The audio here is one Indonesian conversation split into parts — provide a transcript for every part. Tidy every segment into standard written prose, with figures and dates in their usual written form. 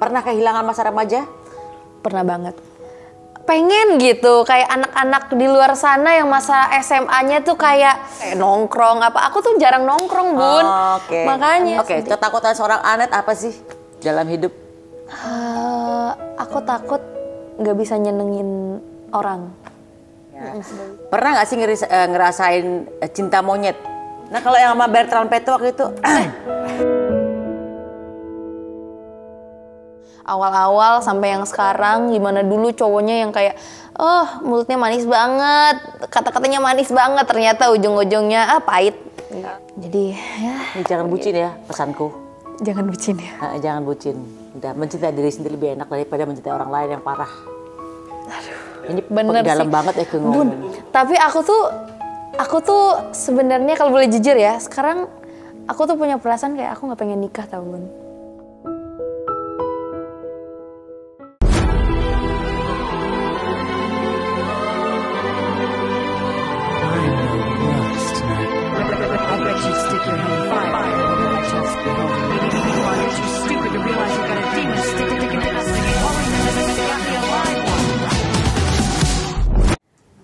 Pernah kehilangan masa remaja? Pernah banget. Pengen gitu, kayak anak-anak di luar sana yang masa SMA-nya tuh kayak nongkrong apa. Aku tuh jarang nongkrong, Bun. Oke. Makanya. Oke, ketakutan seorang Anet apa sih dalam hidup? Aku takut nggak bisa nyenengin orang. Ya. Pernah nggak sih ngerasain cinta monyet? Nah kalau yang sama Bertrand Peto waktu itu, awal-awal sampai yang sekarang, gimana dulu cowoknya yang kayak, mulutnya manis banget, kata-katanya manis banget, ternyata ujung-ujungnya pahit. Jadi ya. Jangan bucin ya pesanku. Jangan bucin ya. Jangan bucin. Udah mencintai diri sendiri lebih enak daripada mencintai orang lain yang parah. Aduh, ini bener dalam sih. Banget ya ke ngomong. Bun, tapi aku tuh sebenarnya kalau boleh jujur ya, sekarang aku tuh punya perasaan kayak aku nggak pengen nikah, tau Bun.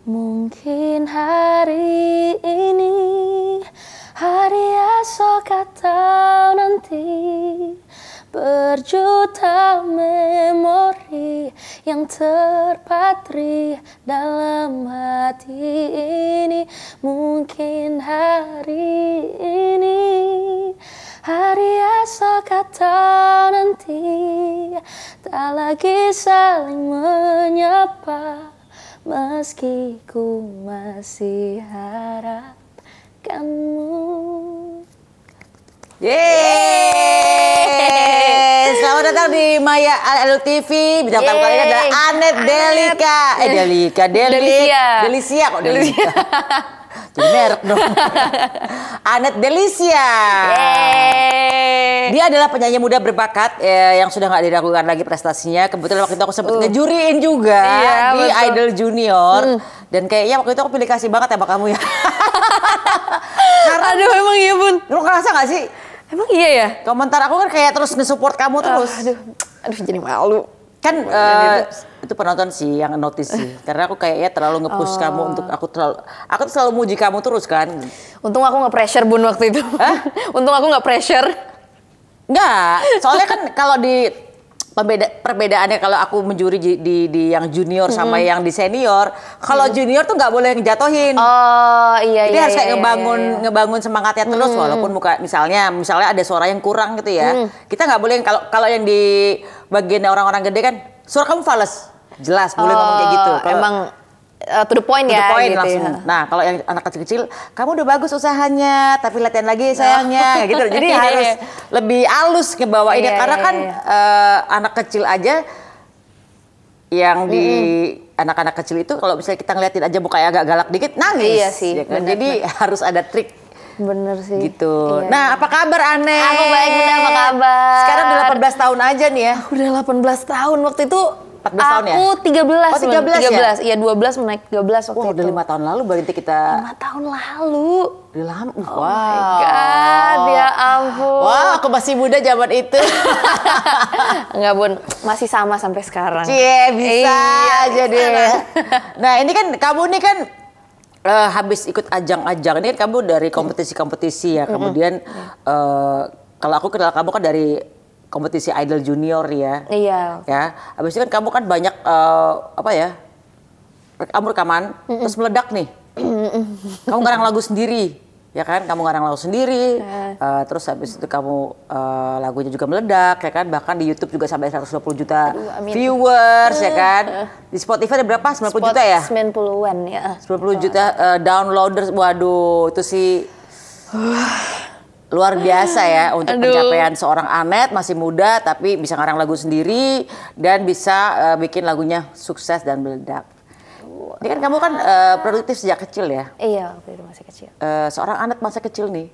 Mungkin hari ini, hari esok atau nanti, berjuta memori yang terpatri dalam hati ini. Mungkin hari ini, hari esok atau nanti, tak lagi saling menyapa. Meski ku masih harap kamu. Yeay! Selamat datang di Maya Alu TV. Bintang tamu kali ini adalah Anet Delika. Delisia kok Delika. Jadi merek dong. Anet Delisia. Dia adalah penyanyi muda berbakat yang sudah nggak diragukan lagi prestasinya. Kebetulan waktu itu aku sempat ngejuriin juga di betul. Idol Junior. Dan kayaknya waktu itu aku pilih kasih banget ya sama kamu ya. Aduh emang iya Bun. Lu ngerasa gak sih? Emang iya ya? Komentar aku kan kayak terus nge-support kamu terus. Aduh jadi malu. Kan itu penonton sih yang notice sih. Karena aku kayaknya terlalu nge-push kamu untuk aku selalu muji kamu terus kan. Untung aku gak pressure Bun waktu itu. Untung aku gak pressure. Enggak, soalnya kan kalau di perbedaannya kalau aku menjuri di yang junior sama yang di senior, kalau junior tuh nggak boleh ngejatohin. Oh iya. Jadi harus kayak ngebangun semangatnya terus walaupun misalnya ada suara yang kurang gitu ya. Kita nggak boleh kalau yang di bagian orang-orang gede kan suara kamu fals, jelas boleh ngomong kayak gitu. Kalo, emang to the point ya gitu langsung. Ya. Nah kalau yang anak kecil-kecil, kamu udah bagus usahanya, tapi latihan lagi sayangnya, gitu. Jadi harus lebih halus ngebawainnya karena kan anak kecil aja yang di anak-anak kecil itu kalau misalnya kita ngeliatin aja mukanya agak galak dikit nangis. Iya sih. Ya kan? Jadi harus ada trik. Bener sih. Gitu. Iya. Nah, apa kabar Anet? Aku baik, Bunda, apa kabar? Sekarang udah 18 tahun aja nih ya. Udah 18 tahun waktu itu. 14 tahun ya? Aku 13. Oh 13 ya? Iya 12 menaik 13 waktu itu. Udah 5 tahun lalu berarti kita. 5 tahun lalu. Udah lama. Oh my God, ya ampun. Wah, aku masih muda zaman itu. Enggak Bun, masih sama sampai sekarang. Cie, bisa aja deh. Nah ini kan kamu nih kan habis ikut ajang-ajang. Ini kan kamu dari kompetisi-kompetisi ya. Kemudian kalau aku kenal kamu kan dari kompetisi Idol Junior ya. Iya. Ya, habis itu kan kamu kan banyak rekaman terus meledak nih. Kamu ngarang lagu sendiri, ya kan? Kamu ngarang lagu sendiri. Terus habis itu kamu lagunya juga meledak, ya kan? Bahkan di YouTube juga sampai 120 juta viewers, ya kan? Di Spotify ada berapa? 90 juta ya? 90-an ya. 90 juta downloaders. Waduh, itu sih luar biasa ya untuk pencapaian seorang Anet, masih muda tapi bisa ngarang lagu sendiri dan bisa bikin lagunya sukses dan meledak. Ini kan kamu kan produktif sejak kecil ya? Iya, waktu itu masih kecil. Seorang Anet masa kecil nih,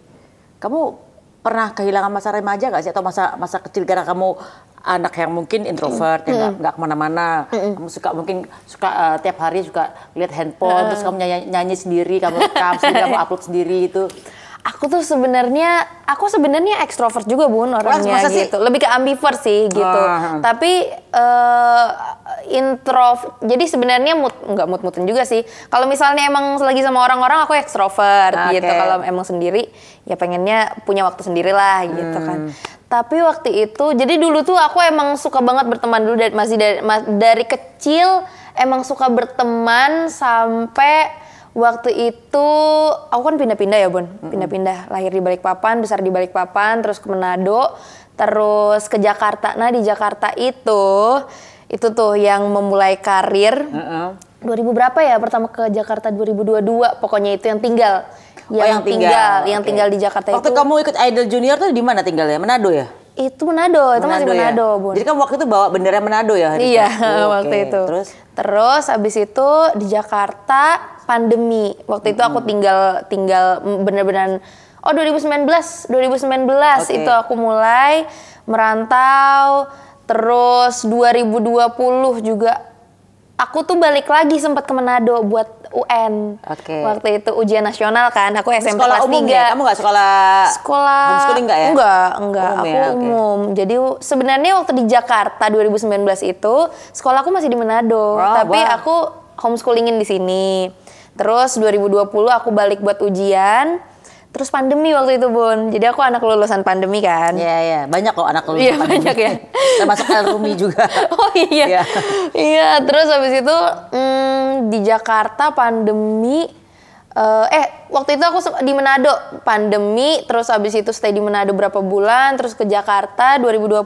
kamu pernah kehilangan masa remaja gak sih? Atau masa kecil karena kamu anak yang mungkin introvert, yang nggak kemana-mana. Kamu suka tiap hari suka lihat handphone, terus kamu nyanyi sendiri, kamu rekam sendiri, kamu upload sendiri gitu. Aku sebenarnya ekstrovert juga Bun orangnya gitu. Lebih ke ambivert sih gitu. Tapi jadi sebenarnya mutan juga sih. Kalau misalnya emang lagi sama orang-orang aku ekstrovert gitu. Kalau emang sendiri ya pengennya punya waktu sendiri lah gitu kan. Tapi waktu itu jadi dulu tuh aku emang suka banget berteman dulu dari kecil emang suka berteman sampai waktu itu aku kan pindah-pindah ya Bun, pindah-pindah, lahir di Balikpapan, besar di Balikpapan, terus ke Manado, terus ke Jakarta. Nah di Jakarta itu tuh yang memulai karir. 2000 berapa ya pertama ke Jakarta 2022, pokoknya itu yang tinggal. Yang tinggal di Jakarta waktu itu. Waktu kamu ikut Idol Junior tuh di mana tinggalnya? Manado ya? Itu Manado, itu masih Manado ya? Bun. Jadi kamu waktu itu bawa bendera Manado ya? Iya, waktu itu. Terus habis itu di Jakarta pandemi. Waktu itu aku tinggal benar-benar 2019 itu aku mulai merantau. Terus 2020 juga aku tuh balik lagi sempat ke Manado buat UN. Waktu itu ujian nasional kan, aku SMP kelas 3. Ya? Kamu nggak sekolah homeschooling nggak ya? Enggak. Aku umum. Jadi sebenarnya waktu di Jakarta 2019 itu sekolahku masih di Manado, tapi aku homeschoolingin di sini. Terus 2020 aku balik buat ujian. Terus pandemi waktu itu Bun, jadi aku anak lulusan pandemi kan. Iya, banyak kok anak lulusan pandemi. Banyak ya. Termasuk Elrumi juga. Oh iya. Iya, terus habis itu di Jakarta pandemi. Waktu itu aku di Manado pandemi, terus habis itu stay di Manado berapa bulan, terus ke Jakarta 2020.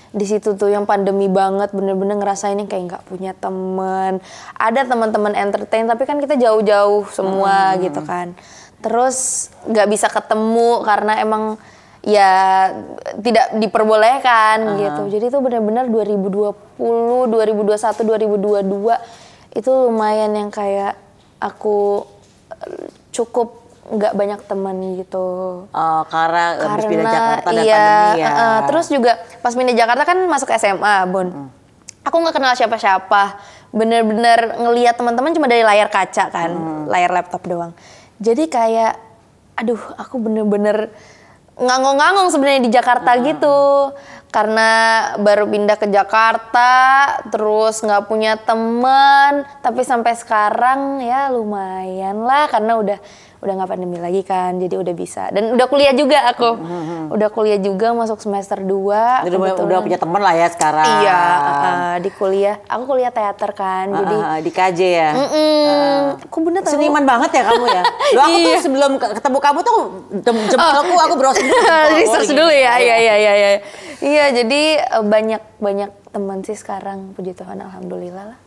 Di situ tuh yang pandemi banget, bener-bener ngerasain yang kayak nggak punya teman. Ada teman-teman entertain, tapi kan kita jauh-jauh semua gitu kan. Terus nggak bisa ketemu karena emang ya tidak diperbolehkan gitu. Jadi itu benar-benar 2020, 2021, 2022 itu lumayan yang kayak aku cukup nggak banyak teman gitu. Karena habis pindah Jakarta dan pandemi ya. Terus juga pas pindah Jakarta kan masuk SMA Bun. Aku nggak kenal siapa-siapa. Bener-bener ngelihat teman-teman cuma dari layar kaca kan, layar laptop doang. Jadi kayak, aduh aku bener-bener ngangong-ngangong sebenarnya di Jakarta gitu. Karena baru pindah ke Jakarta, terus nggak punya teman. Tapi sampai sekarang ya lumayan lah karena udah nggak pandemi lagi kan, jadi udah bisa. Dan udah kuliah juga aku. Udah kuliah juga masuk semester 2. Udah punya teman lah ya sekarang. Iya, di kuliah. Aku kuliah teater kan, jadi di KJ ya. Aku bener tahu. Seniman banget ya kamu ya. Loh aku tuh sebelum ketemu kamu tuh jempolku aku browsing dulu. Research dulu ya. Iya. Iya, jadi banyak teman sih sekarang, puji Tuhan, alhamdulillah lah.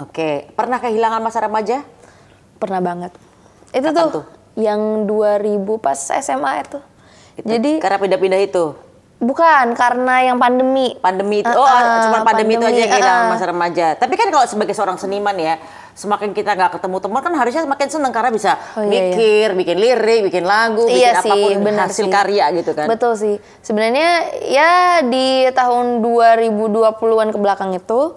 Oke, pernah kehilangan masa remaja? Pernah banget. Itu tuh yang 2000 pas SMA itu. Jadi karena pindah-pindah itu? Bukan, karena yang pandemi. Pandemi itu, cuma pandemi itu aja yang kehilangan masa remaja. Tapi kan kalau sebagai seorang seniman ya, semakin kita nggak ketemu teman kan harusnya semakin seneng karena bisa mikir, bikin lirik, bikin lagu, bikin apapun hasil karya gitu kan. Betul sih. Sebenarnya ya di tahun 2020-an ke belakang itu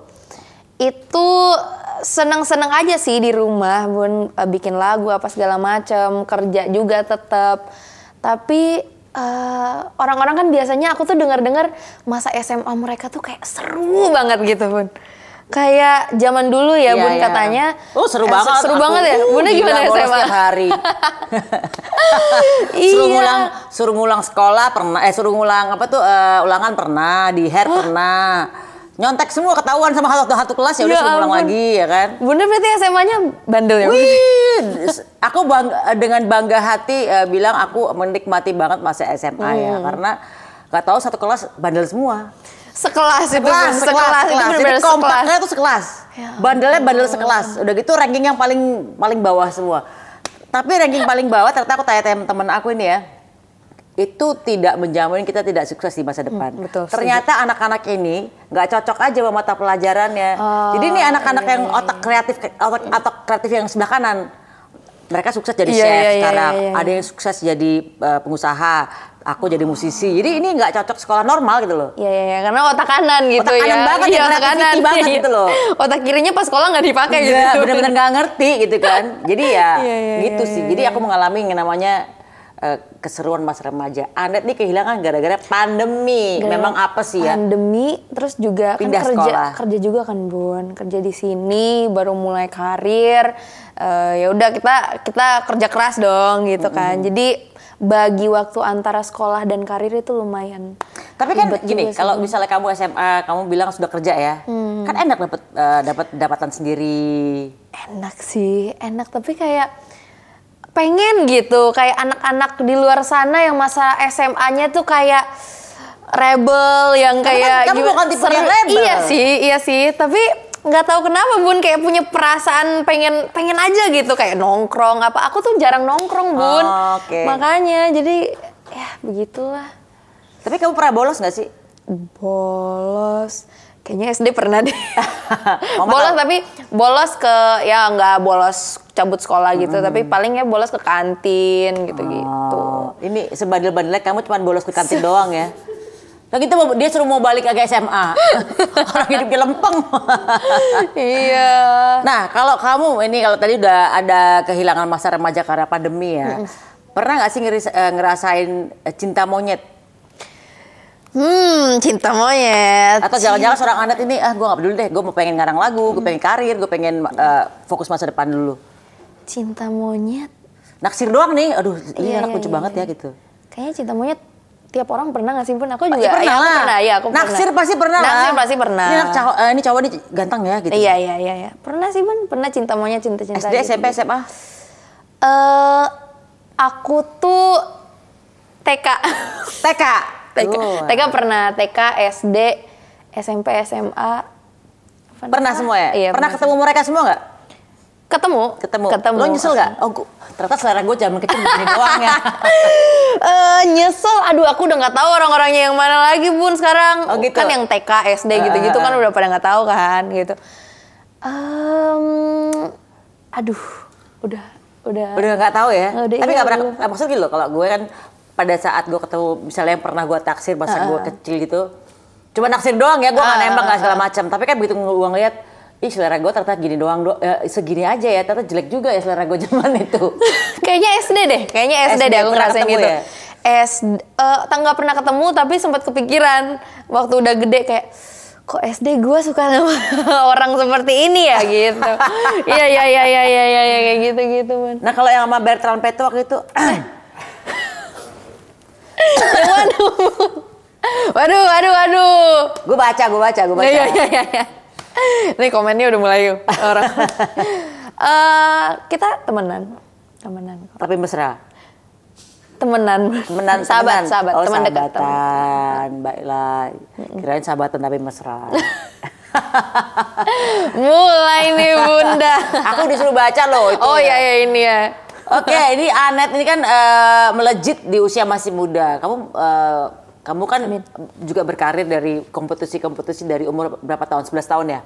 seneng-seneng aja sih di rumah Bun, bikin lagu apa segala macam, kerja juga tetap. Tapi orang-orang kan biasanya aku tuh dengar-dengar masa SMA mereka tuh kayak seru banget gitu Bun. Kayak zaman dulu ya Bun katanya. Oh seru banget. Seru banget ya. Bunda gimana SMA? Setiap hari. Suruh ngulang sekolah pernah. Suruh ngulang ulangan pernah. Di hair pernah. Nyontek semua ketahuan sama satu kelas ya udah suruh ngulang lagi ya kan. Bunda berarti SMA-nya bandel ya? Aku dengan bangga hati bilang aku menikmati banget masa SMA ya karena nggak tahu satu kelas bandel semua. Sekelas itu benar-benar jadi kompaknya tuh sekelas. Bandelnya bandel sekelas. Udah gitu ranking yang paling bawah semua. Tapi ranking paling bawah ternyata aku tanya teman aku ini ya. Itu tidak menjamin kita tidak sukses di masa depan. Betul, ternyata anak-anak ini nggak cocok aja sama mata pelajarannya. Jadi ini anak-anak yang otak kreatif yang sebelah kanan. Mereka sukses jadi chef sekarang. Ada yang sukses jadi pengusaha. Aku jadi musisi. Jadi ini nggak cocok sekolah normal gitu loh. Iya, karena otak kanan gitu otak kanan banget ya, otak kanan banget gitu loh. Otak kirinya pas sekolah nggak dipakai gitu. Bener-bener nggak ngerti gitu kan. Jadi ya gitu sih. Jadi aku mengalami yang namanya keseruan masa remaja. Anet nih kehilangan gara-gara pandemi. Memang apa sih ya? Pandemi, terus juga pindah kan sekolah. kerja juga kan Bun, kerja di sini, baru mulai karir. Ya udah kita kerja keras dong gitu kan. Jadi bagi waktu antara sekolah dan karir itu lumayan. Tapi kan gini, kalau misalnya kamu SMA, kamu bilang sudah kerja ya, kan enak dapat pendapatan sendiri. Enak sih, enak tapi kayak pengen gitu, kayak anak-anak di luar sana yang masa SMA-nya tuh kayak rebel yang kayak kamu bukan tipe yang rebel. Iya sih, tapi nggak tahu kenapa Bun kayak punya perasaan pengen aja gitu kayak nongkrong apa. Aku tuh jarang nongkrong Bun, makanya jadi ya begitulah. Tapi kamu pernah bolos nggak sih? Bolos. Kayaknya SD pernah deh. Bolos tapi bolos ke ya nggak bolos cabut sekolah gitu, tapi palingnya bolos ke kantin gitu-gitu. Ini sebandel-bandelnya kamu cuma bolos ke kantin doang ya? Nah gitu dia suruh mau balik ke SMA. Orang hidupnya lempeng. Iya. Nah kalau kamu ini kalau tadi udah ada kehilangan masa remaja karena pandemi ya. Pernah nggak sih ngerasain cinta monyet? Cinta monyet. Atau jangan-jangan seorang anak ini, gue gak peduli deh, gue mau pengen ngarang lagu, gue pengen karir, gue pengen fokus masa depan dulu. Cinta monyet. Naksir doang nih, aduh ini anak lucu banget ya gitu. Kayaknya cinta monyet tiap orang pernah gak sih Bun? Aku juga pernah lah. Aku Naksir pasti pernah lah. Naksir pasti pernah. Ini cowok nih ganteng ya gitu. Iya. Pernah sih Bun, pernah cinta monyet, cinta SD, gitu. SMP, SMA? Aku tuh TK. TK pernah, TK, SD, SMP, SMA. Pernah semua ya? Iya, pernah ketemu mereka semua nggak? Ketemu. Lo nyesel nggak? Oh, ternyata selera gue zaman kecil begini doang ya. Nyesel, aduh aku udah nggak tahu orang-orangnya yang mana lagi Bun sekarang. Oh, gitu? Kan yang TK, SD gitu-gitu kan udah pada nggak tahu kan gitu. Aduh, udah nggak tahu ya. Tapi nggak pernah. Belum. Maksudnya gitu loh, kalau gue kan pada saat gue ketemu misalnya yang pernah gue taksir masa gue kecil gitu, cuma naksir doang ya, gue nggak nembak nggak segala macam. Tapi kan begitu gue ngeliat, ih selera gue ternyata gini doang, segini aja ya, ternyata jelek juga ya selera gue zaman itu. Kayaknya SD deh aku ngerasain gitu. Ya? Nggak pernah ketemu tapi sempat kepikiran waktu udah gede kayak, kok SD gue suka sama orang seperti ini ya gitu. Iya kayak gitu Bun. Nah kalau yang sama Bertrand Peto waktu itu, Waduh. Gue baca. Iya. Nih komennya udah mulai orang. Kita temenan. tapi mesra. Temenan. Sahabat. Oh, teman dekat. Baiklah. Kirain sahabatan tapi mesra. Mulai nih Bunda. Aku disuruh baca loh itu. Oh iya ini ya. Oke, ini Anet ini kan melejit di usia masih muda. Kamu kan juga berkarir dari kompetisi dari umur berapa tahun? 11 tahun ya?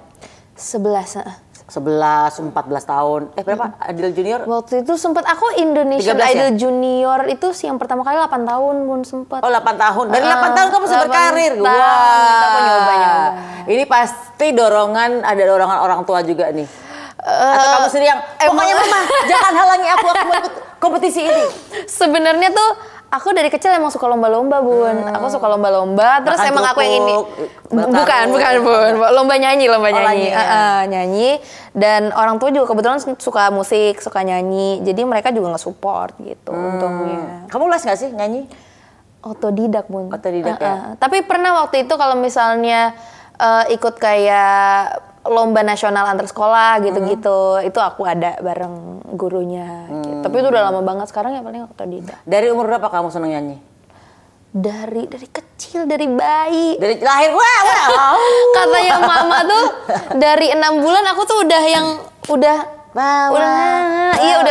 11, 14 tahun. Berapa? Idol Junior? Waktu itu sempat aku Indonesian 13 Idol ya? Junior itu yang pertama kali 8 tahun Bun sempat. Oh 8 tahun. Dari 8 tahun kamu bisa berkarir. Itu aku nyoba. Ini pasti ada dorongan orang tua juga nih. Atau kamu sendiri yang pokoknya mama jangan halangi aku mau ikut kompetisi ini. Sebenarnya tuh aku dari kecil emang suka lomba-lomba Bun. Aku suka lomba-lomba. Terus Makan emang aku yang ini. bakar Bukan Bun. Lomba nyanyi. nyanyi. Nyanyi. Dan orang tua juga kebetulan suka musik, suka nyanyi. Jadi mereka juga nge-support gitu untungnya. Kamu les nggak sih nyanyi? Otodidak Bun. Otodidak ya. Tapi pernah waktu itu kalau misalnya ikut kayak lomba nasional antar sekolah gitu-gitu, itu aku ada bareng gurunya. Gitu. Tapi itu udah lama banget, sekarang ya paling otodidak. Dari umur berapa kamu seneng nyanyi? Dari kecil, dari bayi. Dari lahir Katanya mama tuh dari 6 bulan aku tuh udah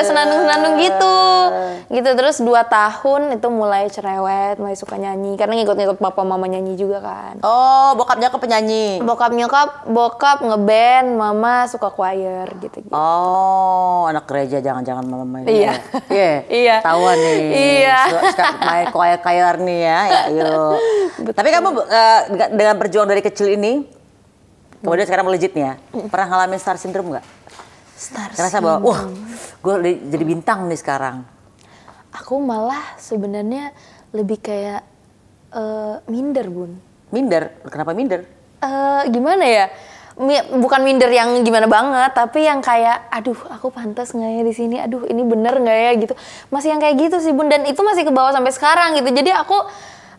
senandung-senandung gitu terus 2 tahun itu mulai cerewet, mulai suka nyanyi karena ngikut-ngikut papa mama nyanyi juga kan. Oh, bokapnya ke penyanyi. Bokap ngeband, mama suka choir gitu. Oh, anak gereja jangan mama main. Iya. Iya. Tahuan nih. Iya. Suka main choir nih ya. Yuk. Tapi kamu dengan perjuangan dari kecil ini kemudian sekarang melejit nih ya. Pernah ngalamin star syndrome nggak? Ngerasa bahwa, wah, gue jadi bintang nih sekarang. Aku malah sebenarnya lebih kayak minder, Bun. Minder? Kenapa minder? Gimana ya? Bukan minder yang gimana banget, tapi yang kayak, aduh, aku pantas nggak ya di sini? Aduh, ini bener nggak ya gitu? Masih yang kayak gitu sih, Bun. Dan itu masih ke bawah sampai sekarang gitu. Jadi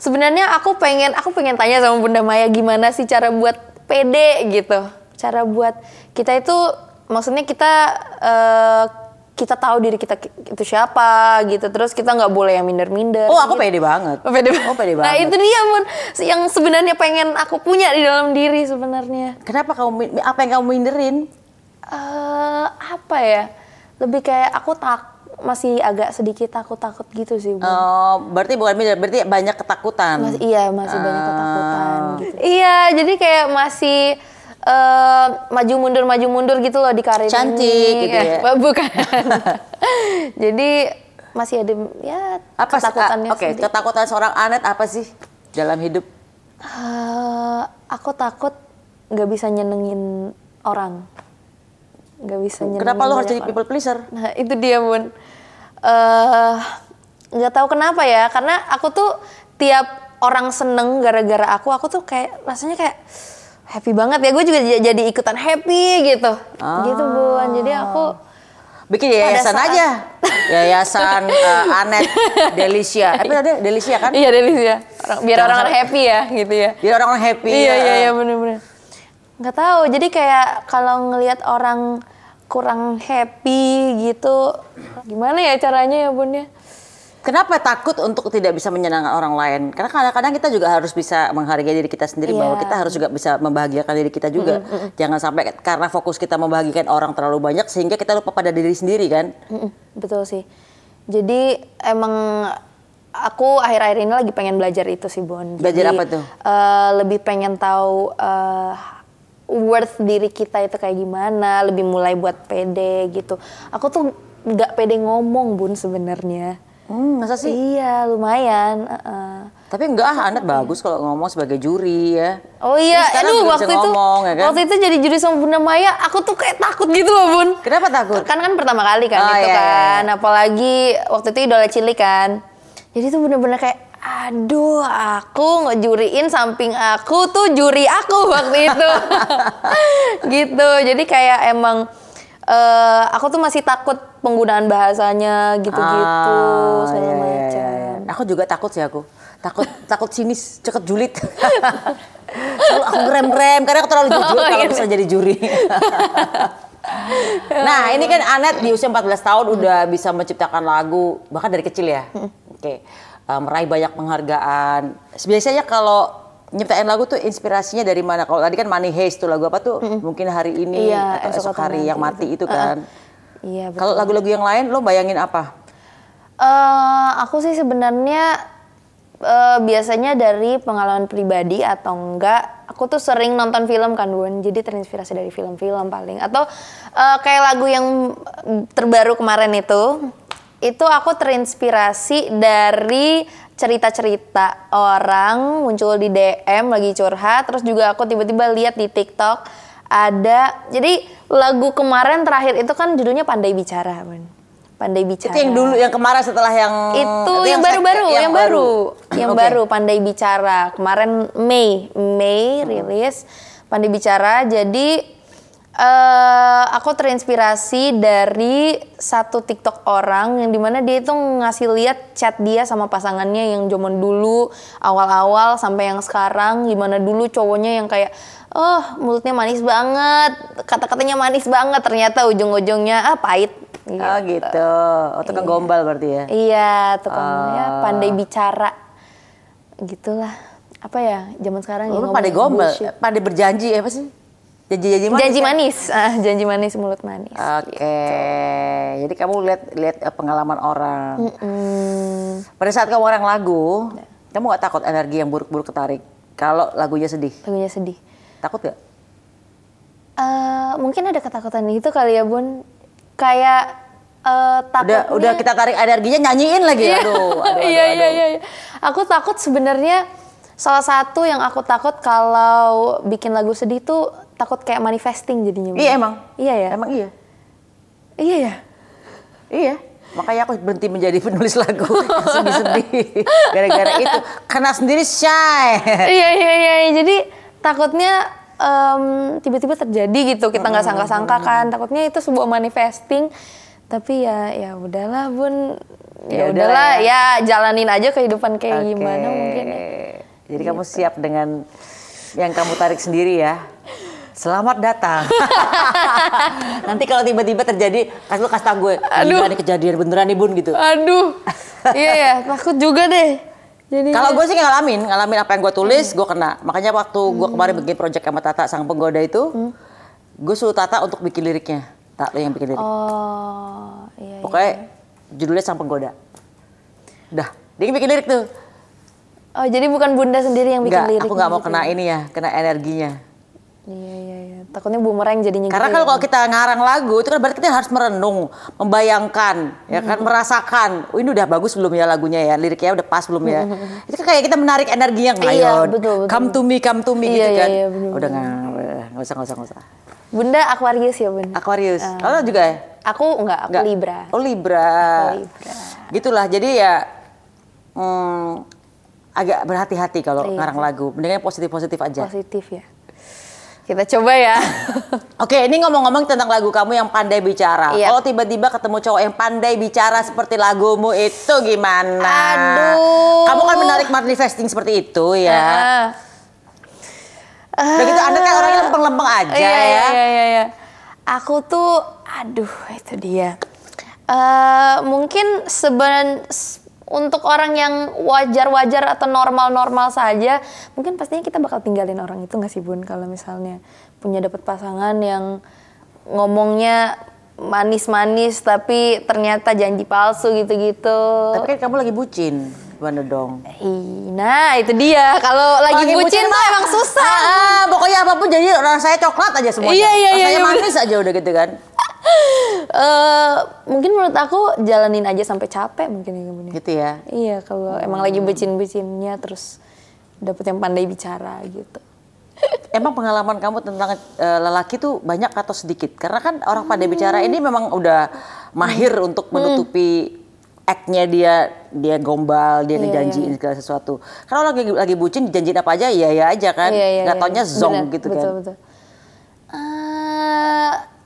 sebenarnya aku pengen tanya sama Bunda Maya gimana sih cara buat pede gitu. Cara buat kita itu, maksudnya kita tahu diri kita itu siapa gitu, terus kita nggak boleh yang minder-minder. Oh, aku gitu. pede banget. Pede banget. Nah itu dia, Bun, yang sebenarnya pengen aku punya di dalam diri sebenarnya. Kenapa apa yang kamu minderin? Apa ya? Lebih kayak aku masih agak sedikit takut gitu sih, Bun. Berarti bukan minder, berarti banyak ketakutan. Masih banyak ketakutan gitu. Iya, jadi kayak masih maju mundur gitu loh di karir cantik ini. Gitu ya? Bukan. Jadi masih ada ya apa ketakutannya. Oke, ketakutan seorang Anet apa sih dalam hidup? Aku takut nggak bisa nyenengin orang. Nggak bisa nyenengin. Kenapa lo harus jadi people pleaser? Nah itu dia, Bun. Nggak tahu kenapa ya, karena aku tuh tiap orang seneng gara-gara aku tuh kayak rasanya kayak happy banget ya, gue juga jadi ikutan happy gitu. Gitu, Bun. Jadi aku bikin yayasan aja. Yayasan Anet Delicia. Apa tadi? Delicia kan? Iya, Delicia. Biar orang happy ya gitu ya. Biar orang happy. Iya, bener-bener. Nggak tahu, jadi kayak kalau ngelihat orang kurang happy gitu, gimana ya caranya ya, Bun ya? Kenapa takut untuk tidak bisa menyenangkan orang lain? Karena kadang-kadang kita juga harus bisa menghargai diri kita sendiri, bahwa kita harus juga bisa membahagiakan diri kita juga. Jangan sampai karena fokus kita membahagiakan orang terlalu banyak sehingga kita lupa pada diri sendiri kan? Betul sih. Jadi emang aku akhir-akhir ini lagi pengen belajar itu sih, Bon. Belajar apa tuh? Lebih pengen tahu worth diri kita itu kayak gimana, lebih mulai buat pede gitu. Aku tuh nggak pede ngomong, Bun, sebenarnya. Masa sih? Iya, lumayan. Tapi enggak, Anet bagus kalau ngomong sebagai juri ya. Oh iya, aduh waktu itu ngomong, ya kan? Waktu itu jadi juri sama Bunda Maya, aku tuh kayak takut gitu loh, Bun. Kenapa takut? Kan pertama kali kan itu kan. Apalagi waktu itu idola cilik kan. Jadi tuh bener-bener kayak, aduh, aku ngejuriin samping aku tuh juri aku waktu itu. Gitu. Jadi kayak emang aku tuh masih takut penggunaan bahasanya gitu-gitu segala macam. Aku juga takut sih takut sinis, cekat julid. Selalu aku ngerem karena aku terlalu jujur kalau bisa jadi juri. Nah ini kan Anet di usia 14 tahun udah bisa menciptakan lagu bahkan dari kecil ya. Oke. Meraih banyak penghargaan. Biasanya kalau nyiptain lagu tuh inspirasinya dari mana? Kalau tadi kan Money Heist tuh lagu apa tuh? Mungkin hari ini atau esok hari yang mati itu kan. Iya, betul. Kalau lagu-lagu yang lain lo bayangin apa? Aku sih sebenarnya biasanya dari pengalaman pribadi atau enggak, aku tuh sering nonton film kan, Bun. Jadi terinspirasi dari film-film paling. Atau kayak lagu yang terbaru kemarin itu aku terinspirasi dari cerita-cerita orang muncul di DM lagi curhat, terus juga aku tiba-tiba lihat di TikTok ada, jadi lagu kemarin terakhir itu kan judulnya Pandai Bicara, Bun. Pandai Bicara. Itu yang dulu, yang kemarin setelah yang itu yang baru Pandai Bicara kemarin Mei rilis Pandai Bicara. Jadi aku terinspirasi dari satu TikTok orang yang dimana dia itu ngasih lihat chat dia sama pasangannya yang zaman dulu awal-awal sampai yang sekarang, gimana dulu cowoknya yang kayak mulutnya manis banget, kata-katanya manis banget, ternyata ujung-ujungnya pahit. Gitu. Oh gitu, tukang gombal berarti ya? Iya, tukangnya pandai bicara, gitulah. Apa ya zaman sekarang ya? Lu pandai gombal, pandai berjanji apa sih? Janji manis. Janji manis mulut manis. Oke, jadi kamu lihat pengalaman orang. Pada saat kamu orang lagu, kamu nggak takut energi yang buruk-buruk ketarik? Kalau lagunya sedih? Lagunya sedih. Takut gak? Mungkin ada ketakutan itu kali ya, Bun. Kayak takutnya. Udah kita tarik energinya, nyanyiin lagi. Aduh. Iya. Aku takut sebenarnya. Salah satu yang aku takut kalau bikin lagu sedih tuh takut kayak manifesting jadinya. Iya emang. Iya ya. Emang iya. Iya ya. Iya. Makanya aku berhenti menjadi penulis lagu yang sedih-sedih. Gara-gara itu. Karena sendiri shy. Iya. Jadi takutnya tiba-tiba terjadi gitu. Kita nggak sangka-sangka kan. Takutnya itu sebuah manifesting. Tapi ya udahlah Bun. Ya udahlah ya jalanin aja kehidupan kayak gimana mungkin. Jadi kamu siap dengan yang kamu tarik sendiri ya. Selamat datang. Nanti kalau tiba-tiba terjadi, lu kasih tau gue. Gila nih kejadian beneran nih Bun gitu. Aduh. Iya takut juga deh. Kalau gue sih ngalamin apa yang gue tulis, gue kena. Makanya waktu gue kemarin bikin project sama Tata Sang Penggoda itu, gue suruh Tata untuk bikin liriknya. Tak lo yang bikin lirik. Oh, iya. Pokoknya judulnya Sang Penggoda. Udah, dia bikin lirik tuh. Oh, jadi bukan Bunda sendiri yang bikin lirik. Aku nggak mau kena ini ya, kena energinya. Iya. Takutnya bumerang jadinya. Karena gitu kalau kita ngarang lagu itu kan berarti kita harus merenung, membayangkan, ya kan, merasakan. Oh, ini udah bagus belum ya lagunya ya, liriknya udah pas belum ya. Itu kan kayak kita menarik energi yang ayo, betul. come to me gitu kan. Iya, bener. Udah nggak usah. Bunda Aquarius ya Bun? Aquarius. Kalau juga ya? Aku enggak. Libra. Oh Libra. Gitulah. Jadi ya agak berhati-hati kalau ngarang lagu. Mendingan positif-positif aja. Positif ya. Kita coba ya. Oke, ini ngomong-ngomong tentang lagu kamu yang pandai bicara. Kalau tiba-tiba ketemu cowok yang pandai bicara seperti lagumu itu gimana? Aduh. Kamu kan menarik manifesting seperti itu ya. Begitu Anda kan orangnya lempeng-lempeng aja ya. Iya. Aku tuh, aduh itu dia. Mungkin untuk orang yang wajar-wajar atau normal-normal saja, mungkin pastinya kita bakal tinggalin orang itu nggak sih Bun? Kalau misalnya punya dapat pasangan yang ngomongnya manis-manis tapi ternyata janji palsu gitu-gitu. Tapi kan kamu lagi bucin, gimana dong? Nah itu dia, kalau lagi bucin mah emang susah. Pokoknya apapun jadi rasanya coklat aja semuanya. Rasanya manis aja udah gitu kan. Mungkin menurut aku jalanin aja sampai capek mungkin ya Bun. Gitu ya. Iya, kalau emang lagi bucin-bucinnya terus dapet yang pandai bicara gitu. Emang pengalaman kamu tentang lelaki tuh banyak atau sedikit? Karena kan orang pandai bicara ini memang udah mahir untuk menutupi act-nya dia gombal, dia ngejanjiin segala sesuatu. Karena lagi bucin dijanjiin apa aja iya aja kan. Nggak taunya zong gitu kan. Betul.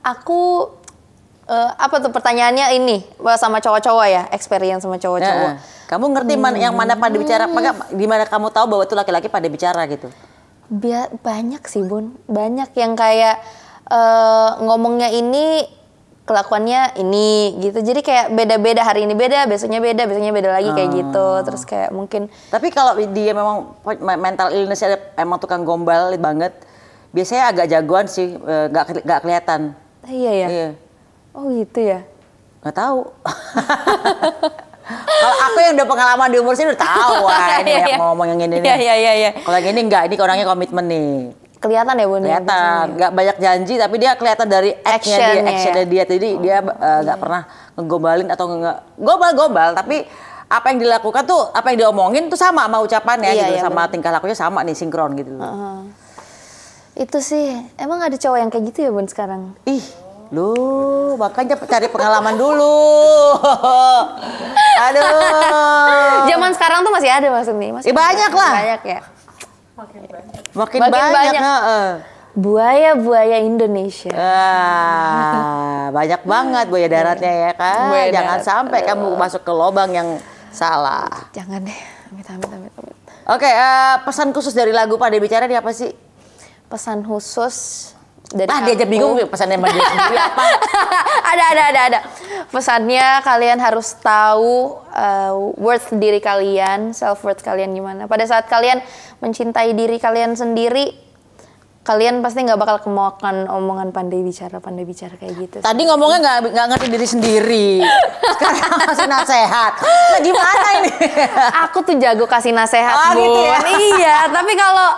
Aku apa tuh pertanyaannya ini sama cowok-cowok ya, experience sama cowok-cowok. Kamu ngerti yang mana pandai bicara? Maka gimana kamu tahu bahwa itu laki-laki pandai bicara gitu? Banyak sih Bun, banyak yang kayak ngomongnya ini kelakuannya ini gitu. Jadi kayak beda-beda, hari ini beda, besoknya beda lagi kayak gitu. Terus kayak mungkin. Tapi kalau dia memang mental illness-nya emang tukang gombal banget, biasanya agak jagoan sih, nggak kelihatan. Iya. Oh gitu ya? Nggak tahu. Kalau aku yang udah pengalaman di umur sini udah tahu, wah ini banyak ngomong yang ini nih. Iya. Kalau yang ini enggak, ini orangnya komitmen nih. Kelihatan ya Bun? Kelihatan, nggak banyak janji tapi dia kelihatan dari actionnya dia. Jadi dia nggak pernah ngegombalin atau gombal, tapi apa yang dilakukan tuh, apa yang diomongin tuh sama ucapannya gitu, sama tingkah lakunya sama nih, sinkron gitu. Itu sih, emang ada cowok yang kayak gitu ya Bun sekarang? Ih, lu makanya cari pengalaman dulu. Aduh. Zaman sekarang tuh masih ada maksudnya? Banyak lah. Banyak ya? Makin banyak. Buaya Indonesia. Banyak banget buaya daratnya ya kan. Jangan sampai kamu masuk ke lubang yang salah. Jangan deh, amit. Oke, pesan khusus dari lagu Pandai Bicara ini apa sih? Pesan khusus dari dia aja bingung pesannya sama dia sendiri apa. Ada. Pesannya kalian harus tahu worth diri kalian, self worth kalian gimana. Pada saat kalian mencintai diri kalian sendiri, kalian pasti nggak bakal kemakan omongan pandai bicara kayak gitu. Tadi ngomongnya nggak ngerti diri sendiri. Sekarang kasih nasehat. Nah, gimana ini? Aku tuh jago kasih nasehat, Bun. Gitu ya? Iya, tapi kalau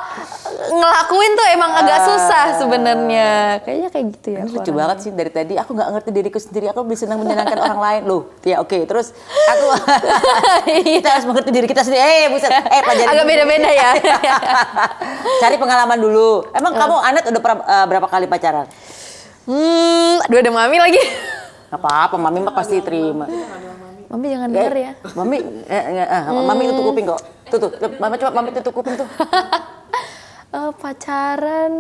ngelakuin tuh emang agak susah sebenarnya. Kayaknya kayak gitu ya. Ini lucu banget sih dari tadi. Aku nggak ngerti diriku sendiri. Aku lebih senang menyenangkan orang lain. Loh, ya oke. Terus aku kita harus mengerti diri kita sendiri. Buset. Pelajari. Agak beda-beda ya. Cari pengalaman dulu. Emang kamu Anet udah berapa kali pacaran? Aduh ada mami lagi. Gak apa-apa, mami mah pasti terima. Mami jangan denger ya. Mami tutup kuping kok. Tuh, Mami coba Mami tutup kuping tuh. Pacaran.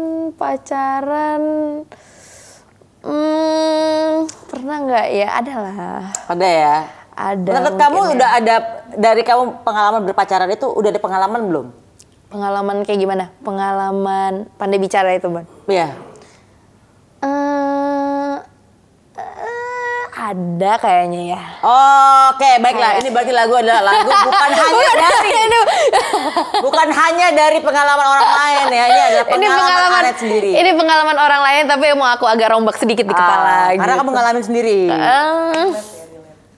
Pernah nggak ya? Ada lah. Ada ya? Ada. Menurut kamu ya. udah ada, dari kamu pengalaman berpacaran itu udah ada pengalaman belum? Pengalaman kayak gimana? Pengalaman pandai bicara itu, Bang? Iya. Ada kayaknya ya. Oke, baiklah. Ini berarti lagu adalah lagu bukan hanya dari pengalaman orang lain ya. Ini adalah pengalaman Anet sendiri. Ini pengalaman orang lain tapi mau aku agak rombak sedikit di kepala. Karena kamu ngalamin sendiri.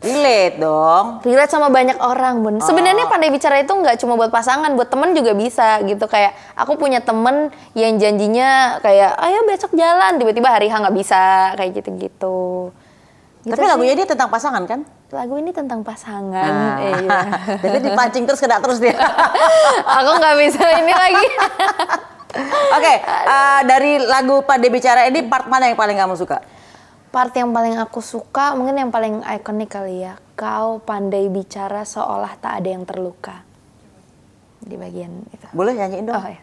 Relate dong. Relate sama banyak orang, Bun. Sebenarnya pandai bicara itu nggak cuma buat pasangan, buat temen juga bisa gitu. Kayak aku punya temen yang janjinya kayak, ayo besok jalan, tiba-tiba hari H nggak bisa, kayak gitu-gitu. Gitu Tapi sih. lagunya dia tentang pasangan kan? Lagu ini tentang pasangan. Iya. Jadi dipancing terus, kena terus dia. Aku nggak bisa ini lagi. Oke, dari lagu Pandai Bicara ini part mana yang paling kamu suka? Part yang paling aku suka, mungkin yang paling ikonik kali ya. Kau pandai bicara seolah tak ada yang terluka. Di bagian itu. Boleh nyanyiin dong? Oh ya.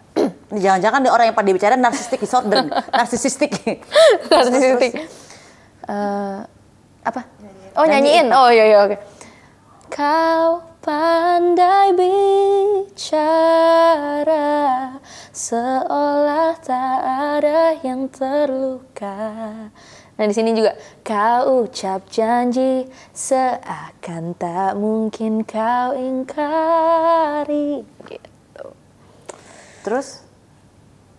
Ini jangan-jangan deh orang yang pandai bicara narsistik disorder. Narsisistik. Apa? Oh nyanyiin. Oh iya oke. Kau pandai bicara seolah tak ada yang terluka. Nah di sini juga kau ucap janji seakan tak mungkin kau ingkari. Gitu. Terus?